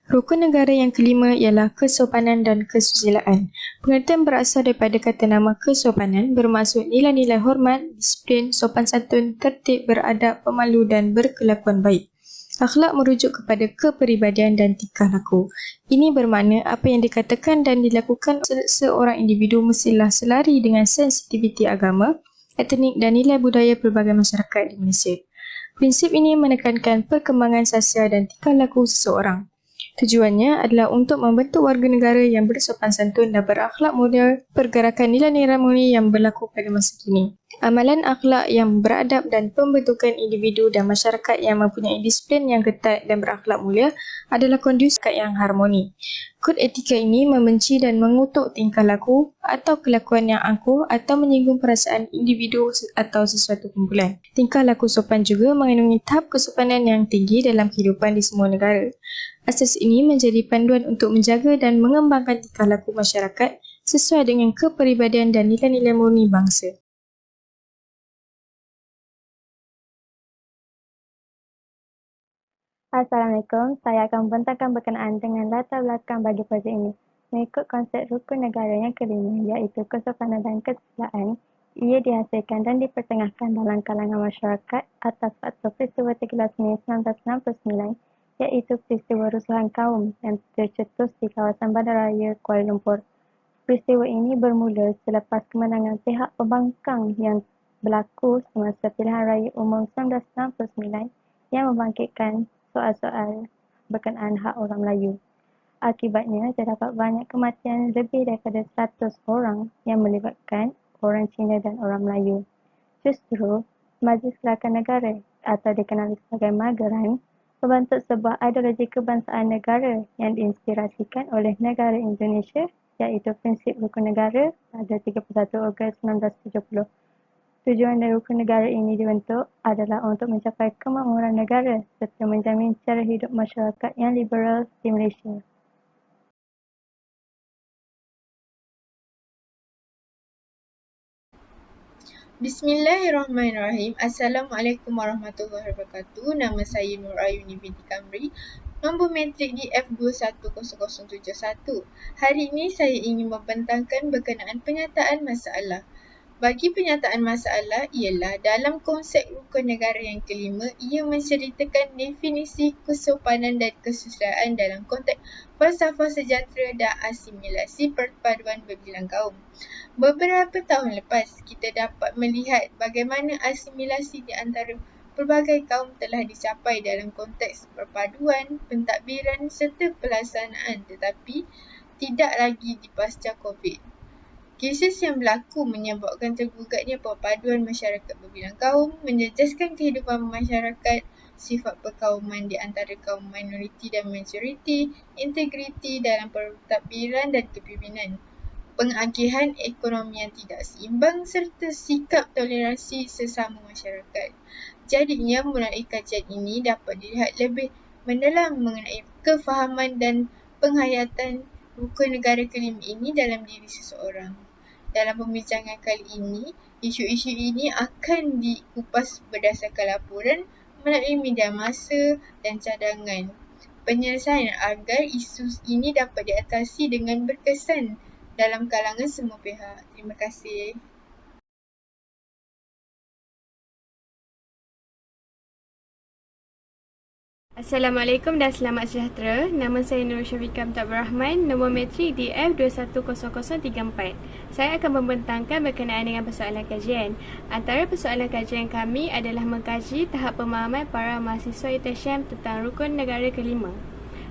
Rukun negara yang kelima ialah kesopanan dan kesusilaan. Pengertian berasal daripada kata nama kesopanan, bermaksud nilai-nilai hormat, disiplin, sopan santun, tertib, beradab, pemalu dan berkelakuan baik. Akhlak merujuk kepada kepribadian dan tingkah laku. Ini bermakna apa yang dikatakan dan dilakukan seorang individu mestilah selari dengan sensitiviti agama, etnik dan nilai budaya pelbagai masyarakat di Malaysia. Prinsip ini menekankan perkembangan sosial dan tingkah laku seseorang. Tujuannya adalah untuk membentuk warga negara yang bersopan santun dan berakhlak mulia, pergerakan nilai-nilai mulia yang berlaku pada masa kini. Amalan akhlak yang beradab dan pembentukan individu dan masyarakat yang mempunyai disiplin yang ketat dan berakhlak mulia adalah kondusif yang harmoni. Kod etika ini membenci dan mengutuk tingkah laku atau kelakuan yang angkuh atau menyinggung perasaan individu atau sesuatu kumpulan. Tingkah laku sopan juga mengandungi tahap kesopanan yang tinggi dalam kehidupan di semua negara. Asas ini menjadi panduan untuk menjaga dan mengembangkan tingkah laku masyarakat sesuai dengan kepribadian dan nilai-nilai murni bangsa. Assalamualaikum, saya akan membentangkan berkenaan dengan latar belakang bagi projek ini. Mengikut konsep rukun negara yang kelima, iaitu kesopanan dan kesusilaan, ia dihasilkan dan dipertengahkan dalam kalangan masyarakat atas faktor peristiwa 13 Mei 1969, iaitu peristiwa rusuhan kaum yang tercetus di kawasan Bandaraya Kuala Lumpur. Peristiwa ini bermula selepas kemenangan pihak pembangkang yang berlaku semasa pilihan raya umum 1969 yang membangkitkan soal-soal berkenaan hak orang Melayu. Akibatnya, terdapat banyak kematian lebih daripada 100 orang yang melibatkan orang Cina dan orang Melayu. Justru, Majlis Kelakar Negara atau dikenali sebagai Mageran membentuk sebuah ideologi kebangsaan negara yang diinspirasikan oleh negara Indonesia, iaitu prinsip rukun negara pada 31 Ogos 1970. Tujuan dari rukun negara ini dibentuk adalah untuk mencapai kemakmuran negara serta menjamin cara hidup masyarakat yang liberal di Malaysia. Bismillahirrahmanirrahim. Assalamualaikum warahmatullahi wabarakatuh. Nama saya Nur Ayuni binti Kamri. Nombor matrik di F210071. Hari ini saya ingin membentangkan berkenaan penyataan masalah. Bagi penyataan masalah ialah dalam konsep rukun negara yang kelima, ia menceritakan definisi kesopanan dan kesusilaan dalam konteks falsafah sejahtera dan asimilasi perpaduan berbilang kaum. Beberapa tahun lepas, kita dapat melihat bagaimana asimilasi di antara pelbagai kaum telah dicapai dalam konteks perpaduan, pentadbiran serta pelaksanaan, tetapi tidak lagi di pasca COVID. Kes yang berlaku menyebabkan tergugatnya perpaduan masyarakat berbilang kaum, menjejaskan kehidupan masyarakat, sifat perkauman di antara kaum minoriti dan majoriti, integriti dalam pentadbiran dan kepimpinan, pengagihan ekonomi yang tidak seimbang serta sikap toleransi sesama masyarakat. Jadinya melalui kajian ini dapat dilihat lebih mendalam mengenai kefahaman dan penghayatan rukun negara kelima ini dalam diri seseorang. Dalam pembincangan kali ini, isu-isu ini akan dikupas berdasarkan laporan melalui media massa dan cadangan penyelesaian agar isu ini dapat diatasi dengan berkesan dalam kalangan semua pihak. Terima kasih. Assalamualaikum dan selamat sejahtera. Nama saya Nur Syafiqah Abdul Rahman, nombor matrik di F210034. Saya akan membentangkan berkenaan dengan persoalan kajian. Antara persoalan kajian kami adalah mengkaji tahap pemahaman para mahasiswa UTSM tentang rukun negara kelima.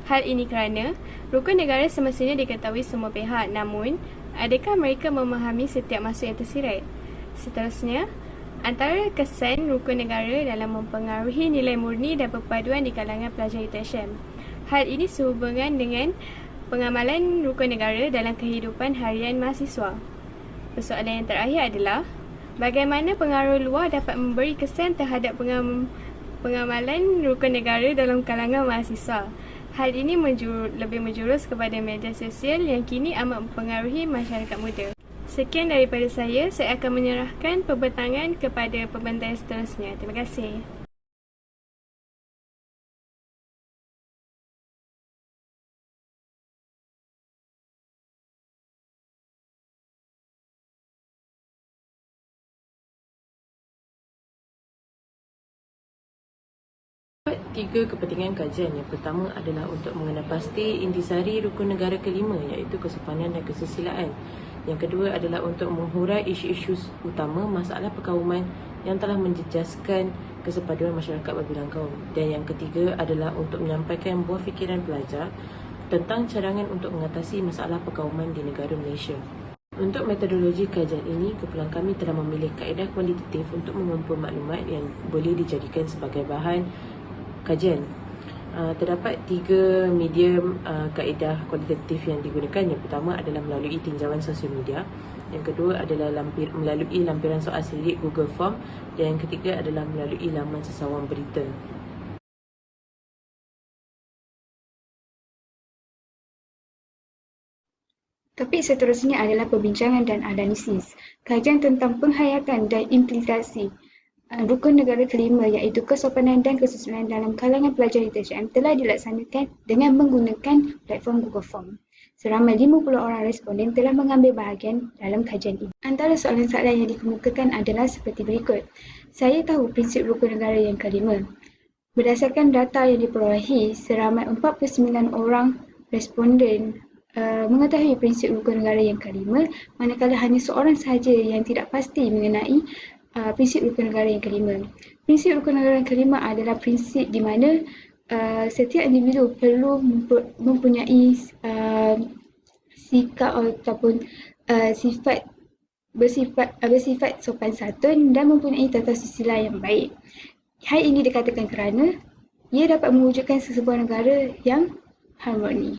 Hal ini kerana rukun negara semestinya diketahui semua pihak, namun adakah mereka memahami setiap maksud yang tersirat? Seterusnya, antara kesan rukun negara dalam mempengaruhi nilai murni dan perpaduan di kalangan pelajar UTSM. Hal ini sehubungan dengan pengamalan rukun negara dalam kehidupan harian mahasiswa. Persoalan yang terakhir adalah bagaimana pengaruh luar dapat memberi kesan terhadap pengamalan rukun negara dalam kalangan mahasiswa. Hal ini lebih menjurus kepada media sosial yang kini amat mempengaruhi masyarakat muda. Sekian daripada saya akan menyerahkan pembentangan kepada pembentang seterusnya. Terima kasih. Terdapat 3 kepentingan kajian. Yang pertama adalah untuk mengenal pasti intisari rukun negara kelima iaitu kesopanan dan kesusilaan. Yang kedua adalah untuk menghurai isu-isu utama masalah perkauman yang telah menjejaskan kesepaduan masyarakat berbilang kaum. Dan yang ketiga adalah untuk menyampaikan buah fikiran pelajar tentang cadangan untuk mengatasi masalah perkauman di negara Malaysia. Untuk metodologi kajian ini, kumpulan kami telah memilih kaedah kualitatif untuk mengumpul maklumat yang boleh dijadikan sebagai bahan kajian. Terdapat 3 medium kaedah kualitatif yang digunakan. Yang pertama adalah melalui tinjauan sosial media. Yang kedua adalah melalui lampiran soal selit Google Form. Dan yang ketiga adalah melalui laman sesawan berita. Topik seterusnya adalah perbincangan dan analisis. Kajian tentang penghayatan dan implikasi rukun negara kelima iaitu kesopanan dan kesusilaan dalam kalangan pelajar UiTM telah dilaksanakan dengan menggunakan platform Google Form. Seramai 50 orang responden telah mengambil bahagian dalam kajian ini. Antara soalan-soalan yang dikemukakan adalah seperti berikut. Saya tahu prinsip rukun negara yang kelima. Berdasarkan data yang diperolehi, seramai 49 orang responden mengetahui prinsip rukun negara yang kelima, manakala hanya seorang sahaja yang tidak pasti mengenai prinsip rukun negara yang kelima. Prinsip rukun negara yang kelima adalah prinsip di mana setiap individu perlu mempunyai sikap ataupun sifat bersifat sopan santun dan mempunyai tata susila yang baik. Hal ini dikatakan kerana ia dapat mewujudkan sesebuah negara yang harmoni.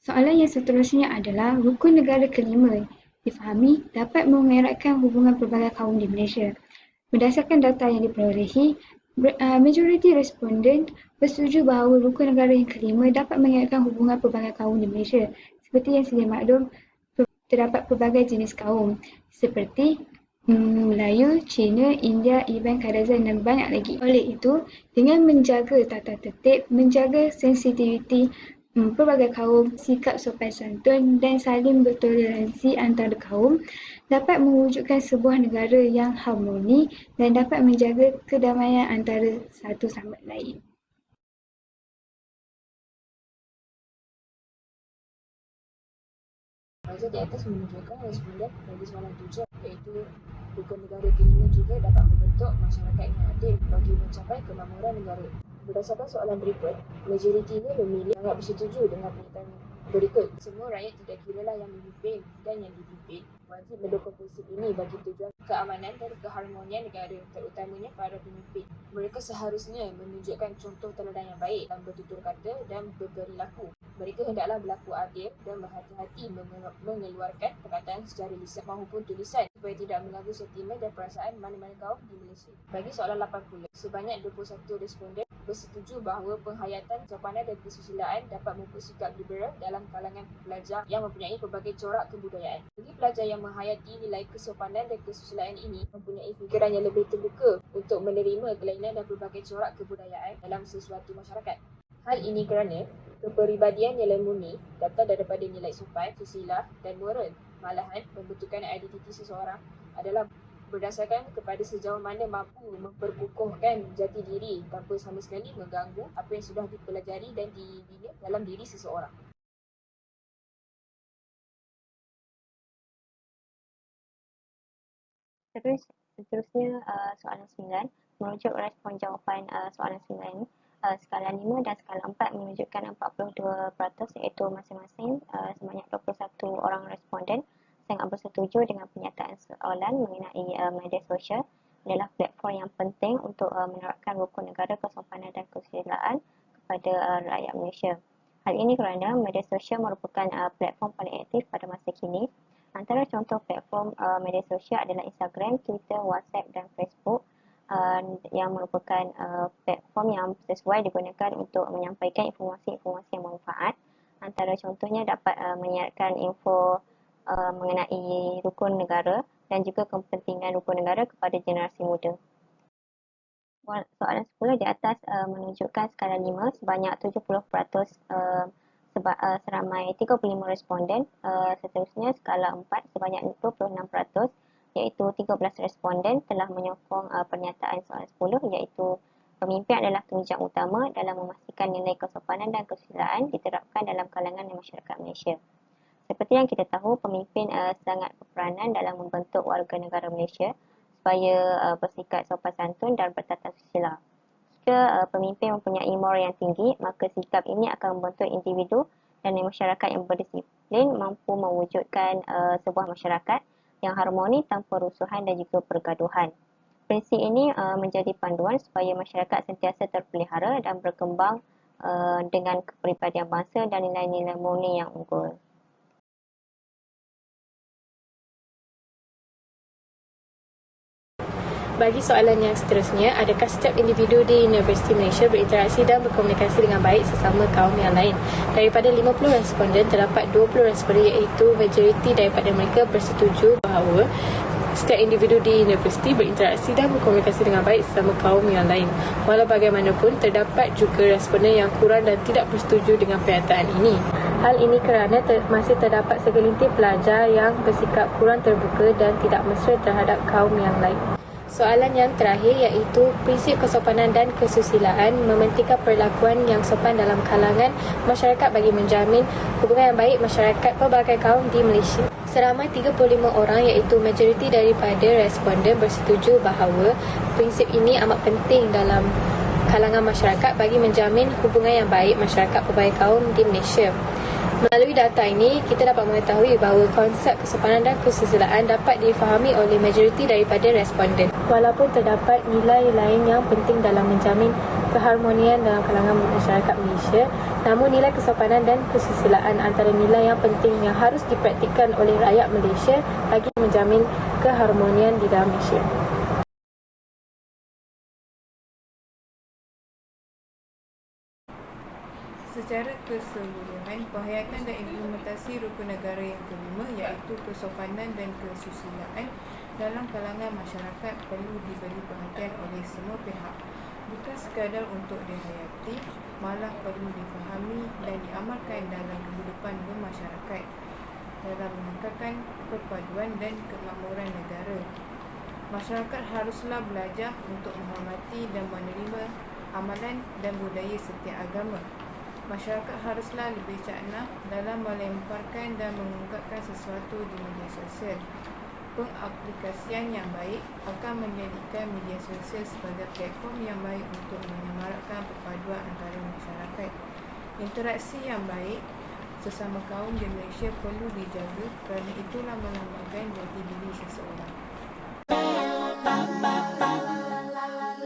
Soalan yang seterusnya adalah rukun negara kelima difahami dapat mengeratkan hubungan pelbagai kaum di Malaysia. Berdasarkan data yang diperolehi, majoriti responden bersetuju bahawa rukun negara yang kelima dapat mengeratkan hubungan pelbagai kaum di Malaysia. Seperti yang sedia maklum, terdapat pelbagai jenis kaum seperti Melayu, Cina, India, Iban, Kadazan dan banyak lagi. Oleh itu, dengan menjaga tata tertib, menjaga sensitiviti pelbagai kaum, sikap sopan santun dan saling bertoleransi antara kaum dapat mewujudkan sebuah negara yang harmoni dan dapat menjaga kedamaian antara satu sama lain. Baca di atas menunjukkan responden bagi soalan 7 iaitu rukun negara kelima juga dapat membentuk masyarakat yang adil bagi mencapai kemakmuran negara. Berdasarkan soalan berikut, majoritinya memilih sangat bersetuju dengan pernyataan berikut. Semua rakyat tidak kiralah yang memimpin dan yang dipimpin wajib mendukung prinsip ini bagi tujuan keamanan dan keharmonian negara, terutamanya para pemimpin. Mereka seharusnya menunjukkan contoh teladan yang baik dalam bertutur kata dan berperilaku. Mereka hendaklah berlaku adil dan berhati-hati mengeluarkan perkataan secara lisan maupun tulisan supaya tidak mengganggu sentimen dan perasaan mana-mana kaum di Malaysia. Bagi soalan 80, sebanyak 21 responden bersetuju bahawa penghayatan kesopanan dan kesusilaan dapat memupuk sikap liberal dalam kalangan pelajar yang mempunyai pelbagai corak kebudayaan. Bagi pelajar yang menghayati nilai kesopanan dan kesusilaan ini mempunyai fikiran yang lebih terbuka untuk menerima kelainan dan pelbagai corak kebudayaan dalam sesuatu masyarakat. Hal ini kerana kepribadian nilai murni datang daripada nilai sopan, susila dan moral. Malahan, pembentukan identiti seseorang adalah berdasarkan kepada sejauh mana mampu memperkukuhkan jati diri tanpa sama sekali mengganggu apa yang sudah dipelajari dan dibina dalam diri seseorang. Seterusnya soalan 9, merujuk respon jawapan soalan 9. Skala 5 dan skala 4 menunjukkan 42% iaitu masing-masing sebanyak 21 orang responden sangat bersetuju dengan pernyataan soalan mengenai media sosial adalah platform yang penting untuk menerapkan rukun negara kesopanan dan kesusilaan kepada rakyat Malaysia. Hal ini kerana media sosial merupakan platform paling aktif pada masa kini. Antara contoh platform media sosial adalah Instagram, Twitter, WhatsApp dan Facebook yang merupakan platform yang sesuai digunakan untuk menyampaikan informasi-informasi yang bermanfaat. Antara contohnya dapat menyiarkan info mengenai rukun negara dan juga kepentingan rukun negara kepada generasi muda. Soalan 10 di atas menunjukkan skala 5 sebanyak 70% seramai 35 responden. Seterusnya skala 4 sebanyak 26% iaitu 13 responden telah menyokong pernyataan soalan 10 iaitu Pemimpin adalah tunjang utama dalam memastikan nilai kesopanan dan kesusilaan diterapkan dalam kalangan masyarakat Malaysia. Seperti yang kita tahu, pemimpin sangat berperanan dalam membentuk warga negara Malaysia supaya bersikap sopan santun dan bertata susila. Jika pemimpin mempunyai moral yang tinggi, maka sikap ini akan membentuk individu dan masyarakat yang berdisiplin, mampu mewujudkan sebuah masyarakat yang harmoni tanpa rusuhan dan juga pergaduhan. Prinsip ini menjadi panduan supaya masyarakat sentiasa terpelihara dan berkembang dengan kepribadian bangsa dan nilai-nilai murni yang unggul. Bagi soalan yang seterusnya, adakah setiap individu di Universiti Malaysia berinteraksi dan berkomunikasi dengan baik sesama kaum yang lain? Daripada 50 responden, terdapat 20 responden iaitu majoriti daripada mereka bersetuju bahawa setiap individu di universiti berinteraksi dan berkomunikasi dengan baik sesama kaum yang lain. Walau bagaimanapun, terdapat juga responden yang kurang dan tidak bersetuju dengan pernyataan ini. Hal ini kerana masih terdapat segelintir pelajar yang bersikap kurang terbuka dan tidak mesra terhadap kaum yang lain. Soalan yang terakhir iaitu prinsip kesopanan dan kesusilaan mementingkan perlakuan yang sopan dalam kalangan masyarakat bagi menjamin hubungan yang baik masyarakat pelbagai kaum di Malaysia. Seramai 35 orang iaitu majoriti daripada responden bersetuju bahawa prinsip ini amat penting dalam kalangan masyarakat bagi menjamin hubungan yang baik masyarakat pelbagai kaum di Malaysia. Melalui data ini, kita dapat mengetahui bahawa konsep kesopanan dan kesusilaan dapat difahami oleh majoriti daripada responden. Walaupun terdapat nilai lain yang penting dalam menjamin keharmonian dalam kalangan masyarakat Malaysia, namun nilai kesopanan dan kesusilaan antara nilai yang penting yang harus dipraktikkan oleh rakyat Malaysia bagi menjamin keharmonian di dalam Malaysia. Secara keseluruhan, penghayatan dan implementasi rukun negara yang kelima iaitu kesopanan dan kesusilaan dalam kalangan masyarakat perlu diberi perhatian oleh semua pihak. Bukan sekadar untuk dihayati, malah perlu difahami dan diamalkan dalam kehidupan bermasyarakat dalam mengekalkan perpaduan dan kemakmuran negara. Masyarakat haruslah belajar untuk menghormati dan menerima amalan dan budaya setiap agama. Masyarakat haruslah lebih cakna dalam melemparkan dan mengungkapkan sesuatu di media sosial. Pengaplikasian yang baik akan menjadikan media sosial sebagai platform yang baik untuk menyemarakkan perpaduan antara masyarakat. Interaksi yang baik sesama kaum di Malaysia perlu dijaga kerana itulah melambangkan jati diri seseorang.